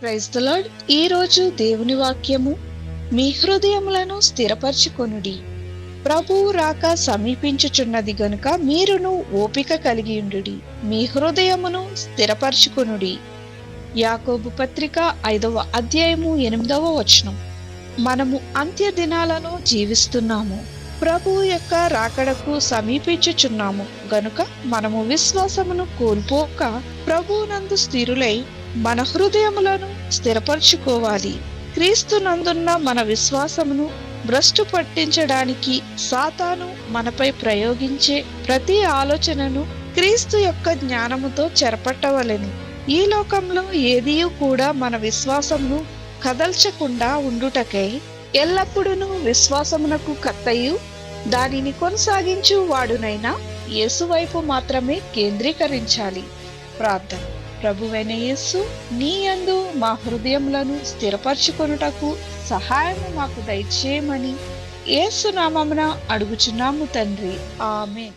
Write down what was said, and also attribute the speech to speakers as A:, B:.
A: Praise the lord. ఈ రోజు దేవుని వాక్యము, మీ హృదయములను స్థిరపరచుకొనుడి, ప్రభువు రాక సమీపించుచున్నది గనుక మీరును ఓపిక కలిగియుండుడి, మీ హృదయమును స్థిరపరచుకొనుడి. యాకోబు పత్రిక 5వ అధ్యాయము 8వ వచనం. మనము అంత్య దినాలలో జీవిస్తున్నాము. ప్రభువు యొక్క రాకడకు సమీపించుచున్నాము గనుక మనము విశ్వాసమును కోల్పోక ప్రభువునందు స్థిరులై మన హృదయములను స్థిరపరచుకోవాలి. క్రీస్తునందున్న మన విశ్వాసమును భ్రష్టు పట్టించడానికి సాతాను మనపై ప్రయోగించే ప్రతి ఆలోచనను క్రీస్తు యొక్క జ్ఞానముతో చెరపట్టవలెను. ఈ లోకంలో ఏదియూ కూడా మన విశ్వాసమును కదల్చకుండా ఉండుటకై ఎల్లప్పుడూ విశ్వాసమునకు కర్తయు దానిని కొనసాగించు వాడునైనా యేసు వైపు మాత్రమే కేంద్రీకరించాలి. ప్రార్థన. ప్రభువైన యేసు, నీ యందు మా హృదయములను స్థిరపరచుకొనుటకు సహాయము మాకు దయచేయమని యేసు నామమున అడుగుచున్నాము తండ్రి. ఆమేన్.